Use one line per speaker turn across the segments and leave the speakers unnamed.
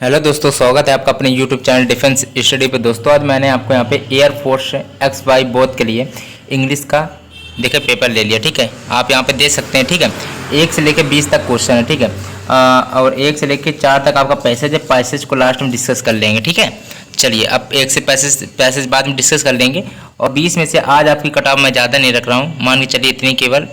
Hello दोस्तों, स्वागत है आपका अपने यूट्यूब चैनल डिफेंस स्टडी पे। दोस्तों आज मैंने आपको यहाँ पे एयरफोर्स एक्स वाई बोथ के लिए इंग्लिश का देखिए पेपर ले लिया। ठीक है, आप यहाँ पे देख सकते हैं। ठीक है, 1 से लेकर 20 तक क्वेश्चन है। ठीक है, और 1 से लेकर 4 तक आपका पैसेज है। पैसेज को लास्ट में डिस्कस कर लेंगे। ठीक है, चलिए अब 1 से पैसेज बाद में डिस्कस कर लेंगे। और 20 में से आज आपकी कटाव मैं ज़्यादा नहीं रख रहा हूँ, मान के चलिए इतनी केवल।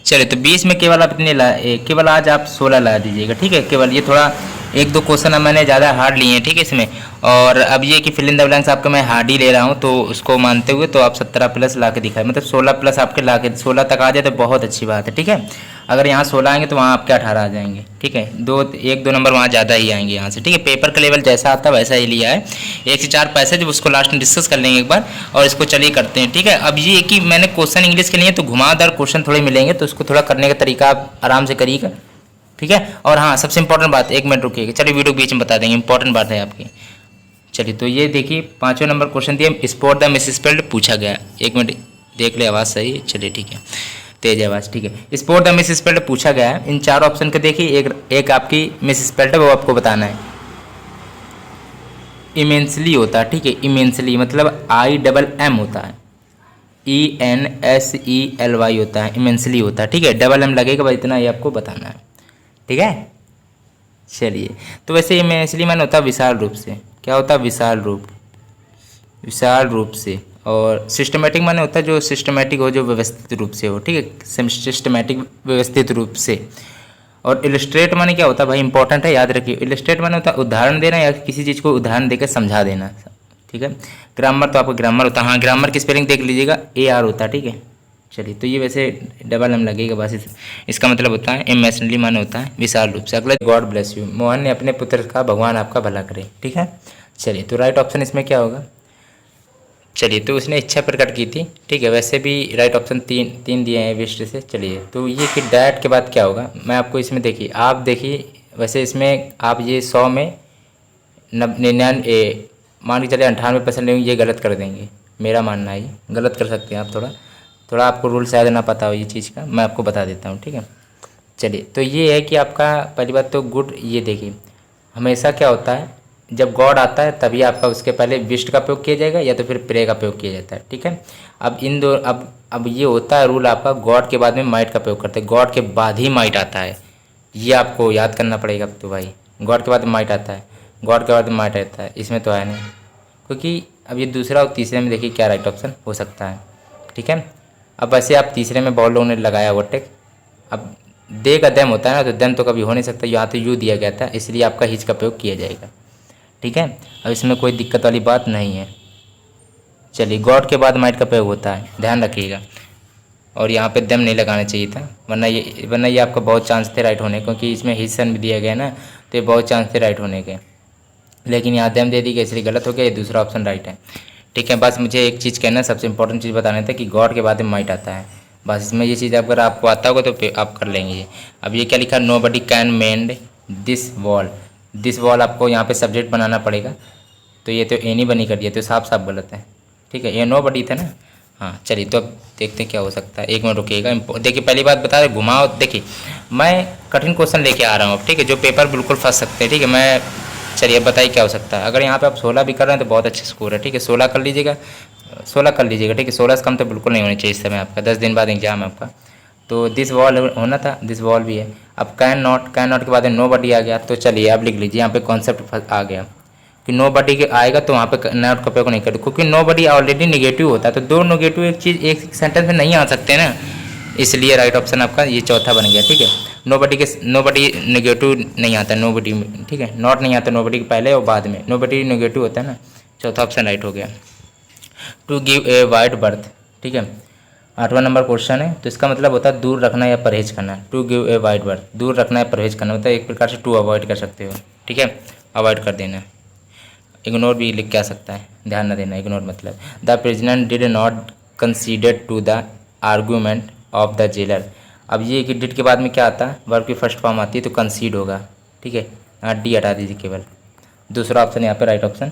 चलिए तो 20 में केवल आप इतने केवल आज आप 16 ला दीजिएगा। ठीक है, केवल ये थोड़ा 1-2 क्वेश्चन अब मैंने ज़्यादा हार्ड लिए हैं। ठीक है इसमें, और अब ये कि फिल इन द ब्लैंक्स आपका मैं हार्ड ही ले रहा हूँ, तो उसको मानते हुए तो आप 17 प्लस ला के दिखाए, मतलब 16 प्लस आपके ला के 16 तक आ जाए तो बहुत अच्छी बात है। ठीक है, अगर यहाँ 16 आएंगे तो वहाँ आपके 18 आ जाएंगे। ठीक है, 1-2 नंबर वहाँ ज़्यादा ही आएंगे यहाँ से। ठीक है, पेपर का लेवल जैसा आता है वैसा ही लिया है। 1 से 4 पैसेज उसको लास्ट में डिस्कस कर लेंगे एक बार, और इसको चलिए करते हैं। ठीक है, अब ये कि मैंने क्वेश्चन इंग्लिश के लिए तो घुमावदार क्वेश्चन थोड़े मिलेंगे, तो उसको थोड़ा करने का तरीका आप आराम से करिएगा। ठीक है, और हाँ सबसे इंपॉर्टेंट बात, 1 मिनट रुकिएगा, चलिए वीडियो के बीच में बता देंगे, इंपॉर्टेंट बात है आपकी। चलिए तो ये देखिए 5वें नंबर क्वेश्चन दिया, स्पॉट द मिसस्पेल्ड पूछा गया। 1 मिनट देख ले, आवाज़ सही है, चलिए ठीक है, तेज आवाज़। ठीक है, स्पॉट द मिसस्पेल्ड पूछा गया है। इन 4 ऑप्शन के देखिए, एक आपकी मिसस्पेल्ड है, वो आपको बताना है। इमेंसली होता है। ठीक है, इमेंसली मतलब IMM होता है, ENSELY होता है, इमेंसली होता है। ठीक है, डबल M लगेगा, बस इतना ही आपको बताना है। ठीक है, चलिए तो वैसे इमेंसली मैंने होता है विशाल रूप से। क्या होता है? विशाल रूप, विशाल रूप से। और सिस्टमेटिक माने होता है जो सिस्टमेटिक हो, जो व्यवस्थित रूप से हो। ठीक है, सिस्टमेटिक व्यवस्थित रूप से। और इलस्ट्रेट माने क्या होता है भाई, इंपॉर्टेंट है, याद रखिए। इलस्ट्रेट माने होता है उदाहरण देना या किसी चीज़ को उदाहरण देकर समझा देना। ठीक है, ग्रामर तो आपको ग्रामर होता है, हाँ ग्रामर की स्पेलिंग देख लीजिएगा, AR होता है। ठीक है, चलिए तो ये वैसे डबल M लगेगा बस, इसका मतलब होता है इमेशनली माने होता है विशाल रूप से। अगला, गॉड ब्लेस यू, मोहन ने अपने पुत्र का भगवान आपका भला करे। ठीक है, चलिए तो राइट ऑप्शन इसमें क्या होगा? चलिए तो उसने इच्छा प्रकट की थी। ठीक है, वैसे भी राइट ऑप्शन तीन दिए हैं विष्ट से। चलिए तो ये कि डैट के बाद क्या होगा, मैं आपको इसमें देखिए, आप देखिए वैसे इसमें आप ये 100 में 99 मान के चलिए 98% लेंगे, ये गलत कर देंगे। मेरा मानना है ये गलत कर सकते हैं आप। थोड़ा आपको रूल शायद ना पता हो ये चीज़ का, मैं आपको बता देता हूँ। ठीक है, चलिए तो ये है कि आपका पहली बात तो गुड, ये देखिए हमेशा क्या होता है, जब गॉड आता है तभी आपका उसके पहले विष्ट का प्रयोग किया जाएगा या तो फिर प्रे का प्रयोग किया जाता है। ठीक है, अब इन दो अब ये होता है रूल आपका, गॉड के बाद में माइट का प्रयोग करते हैं, गॉड के बाद ही माइट आता है, ये आपको याद करना पड़ेगा। तो भाई गॉड के बाद माइट आता है, गॉड के बाद माइट आता है, इसमें तो है नहीं, क्योंकि अब ये दूसरा और तीसरे में देखिए क्या राइट ऑप्शन हो सकता है। ठीक है, अब वैसे आप तीसरे में बहुत लोगों ने लगाया ओवरटेक, अब दे का दम होता है ना, तो दम तो कभी हो नहीं सकता, यहाँ तो यू दिया गया था, इसलिए आपका हिच का प्रयोग किया जाएगा। ठीक है, अब इसमें कोई दिक्कत वाली बात नहीं है। चलिए गॉड के बाद माइट का प्रयोग होता है, ध्यान रखिएगा। और यहाँ पे दम नहीं लगाना चाहिए था, वरना ये आपका बहुत चांस थे राइट होने, क्योंकि इसमें हिस्सन भी दिया गया ना, तो ये बहुत चांस थे राइट होने के, लेकिन यहाँ दम दे दी गई इसलिए गलत हो गया, ये दूसरा ऑप्शन राइट है। ठीक है, बस मुझे एक चीज़ कहना है, सबसे इंपॉर्टेंट चीज़ बताना था कि गॉड के बाद में माइट आता है, बस इसमें ये चीज़ अगर आपको आता होगा तो आप कर लेंगे ये। अब ये क्या लिखा, nobody can mend this wall. This wall आपको यहाँ पे सब्जेक्ट बनाना पड़ेगा, तो ये तो एनी बनी कर दिया, तो साफ साफ गलत है। ठीक है, ये नो बडी था ना, हाँ चलिए तो अब देखते हैं क्या हो सकता है। 1 मिनट रुकिएगा। देखिए पहली बात बता रहे, घुमाओ, देखिए मैं कठिन क्वेश्चन लेके आ रहा हूँ अब। ठीक है, जो पेपर बिल्कुल फंस सकते हैं। ठीक है, मैं चलिए बताइए क्या हो सकता है। अगर यहाँ पे आप 16 भी कर रहे हैं तो बहुत अच्छा स्कोर है। ठीक है, 16 कर लीजिएगा, 16 कर लीजिएगा। ठीक है, 16 से कम तो बिल्कुल नहीं होनी चाहिए इस समय आपका, 10 दिन बाद एग्जाम है आपका। तो दिस वॉल होना था, दिस वॉल भी है। अब कैन नॉट के बाद नो बडी आ गया, तो चलिए आप लिख लीजिए, यहाँ पे कॉन्सेप्ट आ गया कि नो बडी के आएगा तो वहाँ पे नॉट का प्रयोग नहीं करें, क्योंकि नो बडी ऑलरेडी निगेटिव होता है, तो 2 नेगेटिव एक चीज़ एक सेंटेंस में नहीं आ सकते ना, इसलिए राइट ऑप्शन आपका ये चौथा बन गया। ठीक है, नो बडी नेगेटिव नहीं आता, नो बडी, ठीक है, नॉट नहीं आता नो बडी के पहले और बाद में, नो बडी नेगेटिव होता है ना, चौथा ऑप्शन राइट हो गया। To give a wide berth. ठीक है, 8वां नंबर क्वेश्चन है, तो इसका मतलब होता है दूर रखना या परहेज करना। To give a wide berth, दूर रखना या परहेज करना, मतलब एक प्रकार से टू अवॉइड कर सकते हो। ठीक है, अवॉइड कर देना। इग्नोर भी लिख के आ सकता है, ध्यान न देना, इग्नोर मतलब the president did not consider to the argument of the jailer. अब ये कि डिड के बाद में क्या आता है, वर्ब की फर्स्ट फॉर्म आती है, तो कंसीड होगा। ठीक है, यहाँ डी हटा दीजिए केवल, दूसरा ऑप्शन यहाँ पे राइट ऑप्शन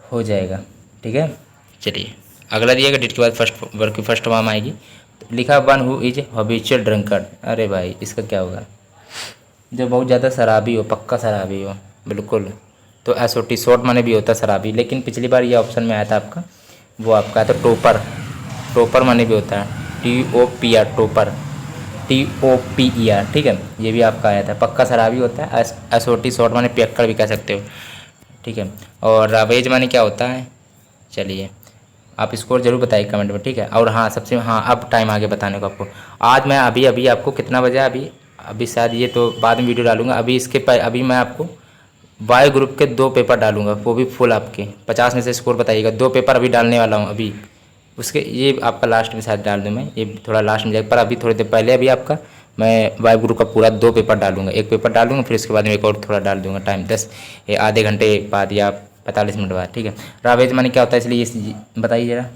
हो जाएगा। ठीक है, चलिए अगला दिएगा, डिड के बाद फर्स्ट वर्ब की फर्स्ट फॉर्म आएगी, तो लिखा one who is habitual drunkard. अरे भाई इसका क्या होगा, जो बहुत ज़्यादा शराबी हो, पक्का शराबी हो बिल्कुल, तो SOT शॉर्ट माने भी होता है शराबी। लेकिन पिछली बार ये ऑप्शन में आया था आपका, वो आपका आया था टोपर। टोपर माने भी होता है TOPR, टोपर TOPER, ठीक है। ये भी आपका आया था, पक्का शराबी होता है। SOT शॉर्ट माने पियक्कड़ भी कह सकते हो, ठीक है। और रावेज माने क्या होता है, चलिए आप स्कोर जरूर बताइए कमेंट में, ठीक है। और हाँ सबसे, हाँ अब टाइम आगे बताने को आपको। आज मैं अभी अभी आपको कितना बजा, अभी अभी शायद ये तो बाद में वीडियो डालूंगा। अभी अभी मैं आपको वाई ग्रुप के 2 पेपर डालूंगा, वो भी फुल आपके 50 में से स्कोर बताइएगा। 2 पेपर अभी डालने वाला हूँ अभी, उसके ये आपका लास्ट में शायद डाल दूँ मैं, ये थोड़ा लास्ट में जाएगा, पर अभी थोड़ी देर पहले अभी आपका मैं वाई ग्रुप का पूरा 2 पेपर डालूंगा। एक पेपर डालूंगा, फिर उसके बाद में एक और थोड़ा डाल दूंगा टाइम, 10 आधे घंटे बाद या 45 मिनट बाद, ठीक है। रावेज माने क्या होता है, इसलिए ये बताइए ज़रा,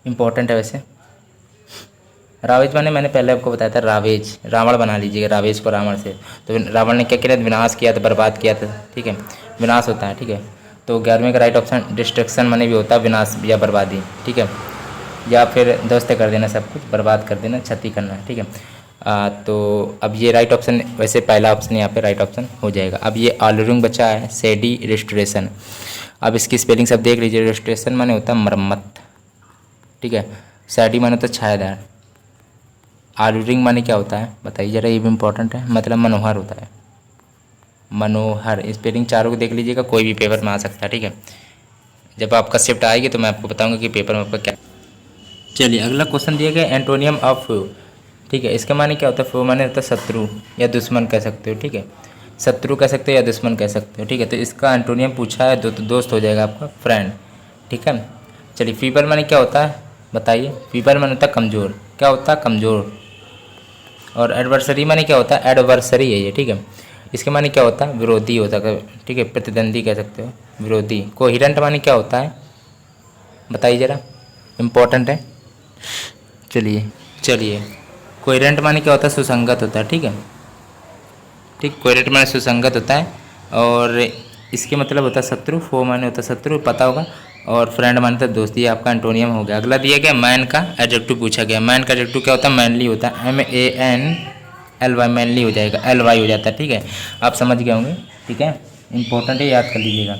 इम्पोर्टेंट है वैसे। रावेज माने मैंने पहले आपको बताया था, रावेज रावण बना लीजिएगा, रावेज को रावण से। तो रावण ने क्या किया, विनाश किया था, बर्बाद किया था, ठीक है, विनाश होता है, ठीक है। तो 11वें का राइट ऑप्शन डिस्ट्रक्शन माने भी होता है विनाश या बर्बादी, ठीक है, या फिर ध्वस्त कर देना, सब कुछ बर्बाद कर देना, क्षति करना, ठीक है। तो अब ये राइट ऑप्शन, वैसे पहला ऑप्शन यहाँ पे राइट ऑप्शन हो जाएगा। अब ये ऑलरिंग बचा है, सेडी रेस्टोरेशन। अब इसकी स्पेलिंग सब देख लीजिए। रेस्टोरेशन माने होता है मरम्मत, ठीक है। सैडी माने तो छायादार। ऑलरिंग माने क्या होता है बताइए ज़रा, ये भी इंपॉर्टेंट है, मतलब मनोहर होता है, मनोहर। स्पेलिंग चारों को देख लीजिएगा, कोई भी पेपर में आ सकता है, ठीक है। जब आपका शिफ्ट आएगी तो मैं आपको बताऊंगा कि पेपर में आपका क्या। चलिए अगला क्वेश्चन दिया गया, एंटोनियम ऑफ फ्यू, ठीक है। इसका माने क्या होता है, फ्यू माने होता है शत्रु या दुश्मन कह सकते हो, ठीक है। शत्रु कह सकते हो या दुश्मन कह सकते हो, ठीक है। तो इसका एंटोनियम पूछा है तो दोस्त हो जाएगा आपका फ्रेंड, ठीक है। चलिए फीबल माने क्या होता है बताइए, फीबल माने होता है कमज़ोर, क्या होता है कमज़ोर। और एडवर्सरी माने क्या होता है, एडवर्सरी है ये, ठीक है। इसके माने क्या होता है, विरोधी होता है, ठीक है, प्रतिद्वंदी कह सकते हो, विरोधी। कोहिरेंट माने क्या होता है बताइए ज़रा, इम्पोर्टेंट है। चलिए कोहेरेंट माने क्या होता है, सुसंगत होता है, ठीक है, ठीक। कोहेरेंट माने सुसंगत होता है। और इसके मतलब होता है शत्रु, फो माने होता है शत्रु, पता होगा। और फ्रेंड माने तो दोस्ती, आपका एंटोनियम हो गया। अगला दिया गया मैन का एडजेक्टिव पूछा गया। मैन का एडजेक्टिव क्या होता है, मैनली होता है, MANLY, मैनली हो जाएगा, LY हो जाता है, ठीक है। आप समझ गए होंगे, ठीक है, इंपॉर्टेंट है, याद कर लीजिएगा।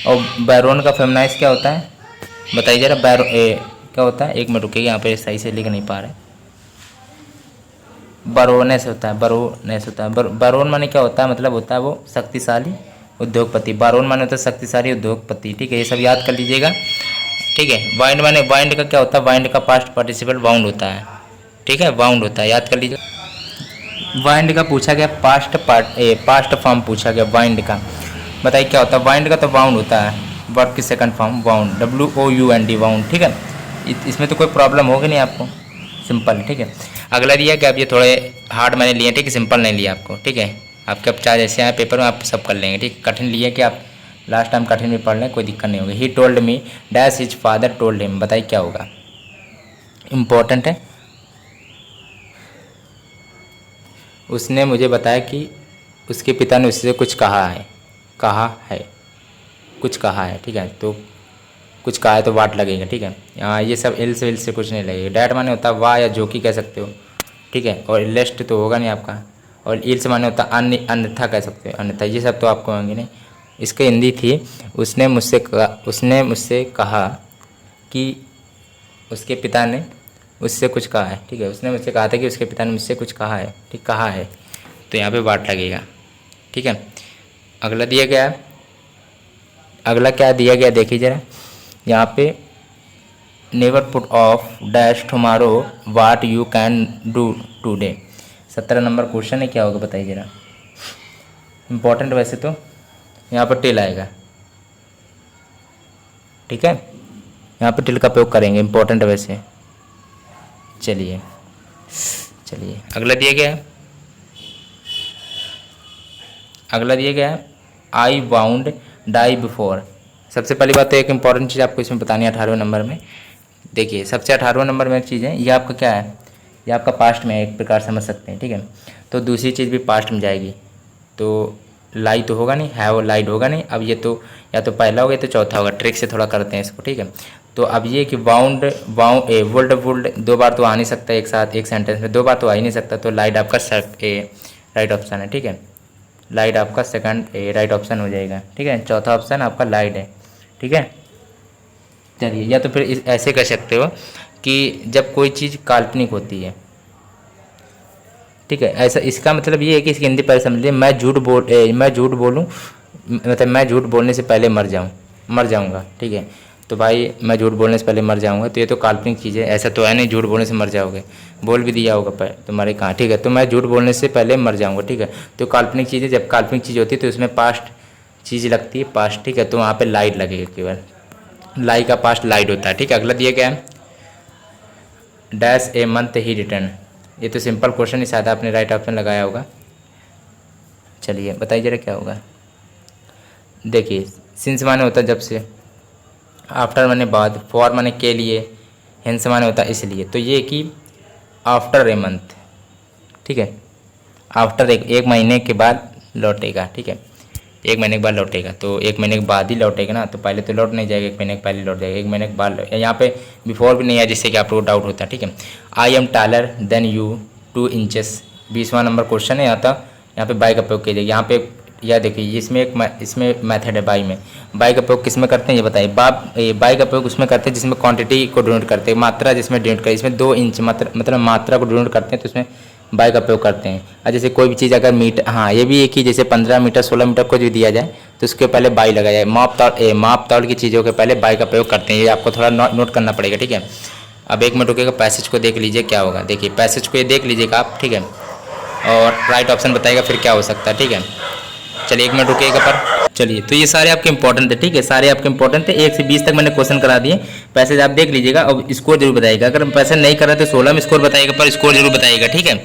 और बैरोन का फेमनाइज क्या होता है बताइए ज़रा, क्या होता है, एक मिनट रुकिएगा, यहाँ पे सही से लिख नहीं पा रहे। बरोनेस होता है, बरोनेस होता है। बारोन माने क्या होता है, मतलब होता है वो शक्तिशाली उद्योगपति। बारोन माने होता है शक्तिशाली उद्योगपति, ठीक है, ये सब याद कर लीजिएगा, ठीक है। वाइंड माने, वाइंड का क्या होता है, वाइंड का पास्ट पार्टिसिपल वाउंड होता है, ठीक है, वाउंड होता है, याद कर लीजिएगा। वाइंड का पूछा गया, पास्ट फॉर्म पूछा गया वाइंड का, बताइए क्या होता है। वाइंड का तो वाउंड होता है, वर्ब की second form wound, WOUND wound, ठीक है। इसमें तो कोई प्रॉब्लम होगी नहीं आपको, सिंपल, ठीक है। अगला दिया कि आप ये थोड़े हार्ड मैंने लिए, ठीक है, सिंपल नहीं लिया आपको, ठीक है। आपके अब चार जैसे आए पेपर में आप सब कर लेंगे, ठीक। कठिन लिए कि आप लास्ट टाइम कठिन भी पढ़ लें, कोई दिक्कत नहीं होगी। He told me dash his father told him, बताइए क्या होगा, इम्पोर्टेंट है। उसने मुझे बताया कि उसके पिता ने उससे कुछ कहा है, कुछ कहा है, ठीक है। तो कुछ कहा है तो वाट लगेगा, ठीक है। यहाँ ये सब एल से कुछ नहीं लगेगा। डैट माने होता है वाह या जो कि कह सकते हो, ठीक है। और लेस्ट तो होगा नहीं आपका। और इल्स माने होता है अन्य, अन्यथा कह सकते हो, अन्यथा। ये सब तो आपको होंगे नहीं। इसकी हिंदी थी, उसने मुझसे कहा कि उसके पिता ने उससे कुछ कहा है, ठीक है। उसने मुझसे कहा था कि उसके पिता ने मुझसे कुछ कहा है, ठीक, कहा है, तो यहाँ पे वाट लगेगा, ठीक है। अगला दिया गया, अगला क्या दिया गया देखिए ज़रा, यहाँ पे never put off dash tomorrow what you can do today. 17 number question है, क्या होगा बताइए ज़रा, इम्पोर्टेंट वैसे तो। यहाँ पर टिल आएगा, ठीक है, यहाँ पर टिल का प्रयोग करेंगे, इम्पोर्टेंट वैसे। चलिए अगला दिया गया है, आई वाउंड डाई बिफोर। सबसे पहली बात तो एक इंपॉर्टेंट चीज़ आपको इसमें बतानी है 18वें नंबर में। देखिए सबसे 18वें नंबर में एक चीज़ है, ये आपका क्या है, ये आपका पास्ट में एक प्रकार समझ सकते हैं, ठीक है। तो दूसरी चीज़ भी पास्ट में जाएगी, तो लाई तो होगा नहीं, है वो लाइड होगा नहीं। अब ये तो या तो पहला होगा तो चौथा होगा, ट्रिक से थोड़ा करते हैं इसको, ठीक है। तो अब ये कि वुल्ड दो बार तो आ नहीं सकता एक साथ एक सेंटेंस में, दो बार तो आ ही नहीं सकता। तो लाइड आपका राइट ऑप्शन है, ठीक है। लाइट आपका सेकंड राइट ऑप्शन हो जाएगा, ठीक है। चौथा ऑप्शन आपका लाइट है, ठीक है। चलिए, या तो फिर ऐसे कर सकते हो कि जब कोई चीज़ काल्पनिक होती है, ठीक है, ऐसा इसका मतलब ये है कि इसकी हिंदी पहले समझिए। मैं झूठ बोलूँ, मतलब मैं झूठ बोलने से पहले मर जाऊँगा, ठीक है। तो भाई मैं झूठ बोलने से पहले मर जाऊँगा, तो ये तो काल्पनिक चीज़ है, ऐसा तो है नहीं झूठ बोलने से मर जाओगे, बोल भी दिया होगा पर तुम्हारे कहाँ, ठीक है। तो मैं झूठ बोलने से पहले मर जाऊँगा, ठीक है। तो काल्पनिक चीज़ है, जब काल्पनिक चीज़ होती है तो उसमें पास्ट चीज़ लगती है, पास्ट, ठीक है। तो वहाँ पर लाइट लगेगा, केवल लाई का पास्ट लाइट होता है, ठीक है। अगला दिया क्या है, dash a month he return. ये तो सिंपल क्वेश्चन ही, शायद आपने राइट ऑप्शन लगाया होगा। चलिए बताइए जरा क्या होगा। देखिए, सिंस माने होता है जब से, आफ्टर माने बाद, फॉर माने के लिए, हेंस माने होता है इसलिए। तो ये कि आफ्टर ए मंथ, ठीक है, आफ्टर एक महीने के बाद लौटेगा, ठीक है। एक महीने के बाद लौटेगा, तो एक महीने के बाद ही लौटेगा ना, तो पहले तो लौट नहीं जाएगा, एक महीने के पहले लौट जाएगा, एक महीने के बाद यहाँ पे बिफोर भी नहीं है, जिससे कि आपको डाउट होता है, ठीक है। I am taller than you 2 inches, 20वां नंबर क्वेश्चन है। यहाँ पे बाई का प्रयोग कीजिए। यहाँ पे यह देखिए, इसमें मेथड है बाई में। बाई का प्रयोग किस में करते हैं ये बताइए। बाई का प्रयोग उसमें करते हैं जिसमें क्वांटिटी को डिनोट करते हैं, मात्रा जिसमें डिनोट करें। इसमें 2 इंच मतलब मात्रा को डिनोट करते हैं, तो उसमें बाई का प्रयोग करते हैं। और जैसे कोई भी चीज़ अगर मीटर, हाँ ये भी है कि जैसे 15 मीटर 16 मीटर को जो दिया जाए तो उसके पहले बाई लगाया जाए। माप तौल की चीज़ों के पहले बाई का प्रयोग करते हैं, ये आपको थोड़ा नोट करना पड़ेगा, ठीक है। अब एक मिनट रुकेगा, पैसेज को देख लीजिए क्या होगा। देखिए पैसेज को ये देख लीजिएगा आप, ठीक है, और राइट ऑप्शन बताइएगा फिर क्या हो सकता है, ठीक है। चलिए 1 मिनट रुकिएगा पर। चलिए, तो ये सारे आपके इंपॉर्टेंट थे, ठीक है, सारे आपके इंपॉर्टेंट थे। 1 से 20 तक मैंने क्वेश्चन करा दिए। पैसेज आप देख लीजिएगा और स्कोर जरूर बताइएगा। अगर पैसे नहीं कर रहे तो 16 में स्कोर बताइएगा, पर स्कोर जरूर बताइएगा, ठीक है।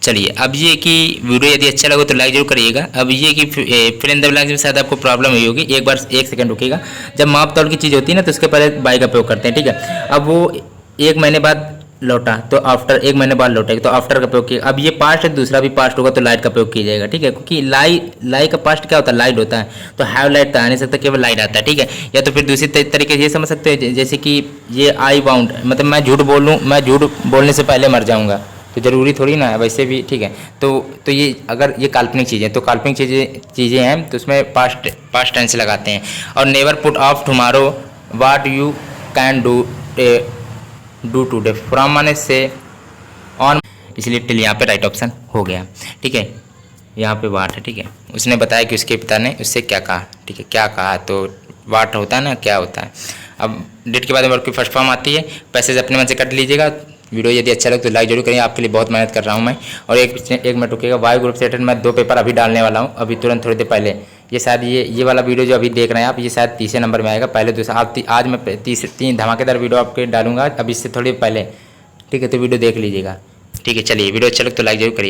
चलिए, अब ये कि वीडियो यदि अच्छा लगे तो लाइक जरूर करिएगा। अब ये कि फिर इन द ब्लैंक्स में शायद आपको प्रॉब्लम हुई होगी, एक बार 1 सेकंड रुकिएगा। जब माप तौल की चीज़ होती है ना तो उसके पहले बाई का प्रयोग करते हैं, ठीक है। अब वो 1 महीने बाद लौटा तो आफ्टर, 1 महीने बाद लौटेगा तो आफ्टर का प्रयोग किया। अब ये पास्ट है, दूसरा भी पास्ट होगा तो लाइट का प्रयोग किया जाएगा, ठीक है। क्योंकि लाई का पास्ट क्या होता है, लाइट होता है, तो हैव लाइट तो आ नहीं सकता, केवल लाइट आता है, ठीक है। या तो फिर दूसरी तरीके से ये समझ सकते हैं, जैसे कि ये आई बाउंड, मतलब मैं झूठ बोलने से पहले मर जाऊंगा, तो ज़रूरी थोड़ी ना है, वैसे भी, ठीक है। तो ये अगर ये काल्पनिक चीज़ें, तो काल्पनिक चीज़ें हैं तो उसमें पास्ट टेंस लगाते हैं। और never put off tomorrow what you can do today, from माने से, ऑन, इसलिए टिल यहाँ पे राइट ऑप्शन हो गया, ठीक है। यहाँ पे वाट है, ठीक है। उसने बताया कि उसके पिता ने उससे क्या कहा, ठीक है, क्या कहा, तो वाट होता है ना, क्या होता है। अब डेट के बाद वर्क की फर्स्ट फॉर्म आती है। पैसेज अपने मन से कट लीजिएगा। वीडियो यदि अच्छा लगे तो लाइक जरूर करिए, आपके लिए बहुत मेहनत कर रहा हूँ मैं। और एक मिनट रुकिएगा, वाई ग्रुप से मैं 2 पेपर अभी डालने वाला हूँ, अभी तुरंत थोड़ी देर पहले। ये शायद ये वाला वीडियो जो अभी देख रहे हैं आप, ये शायद 30 नंबर में आएगा, पहले दूसरा। आप आज मैं 3 धमाकेदार वीडियो आपके डालूंगा, अब इससे थोड़ी पहले, ठीक है। तो वीडियो देख लीजिएगा, ठीक है। चलिए, वीडियो अच्छा लगे तो लाइक जरूर करिए।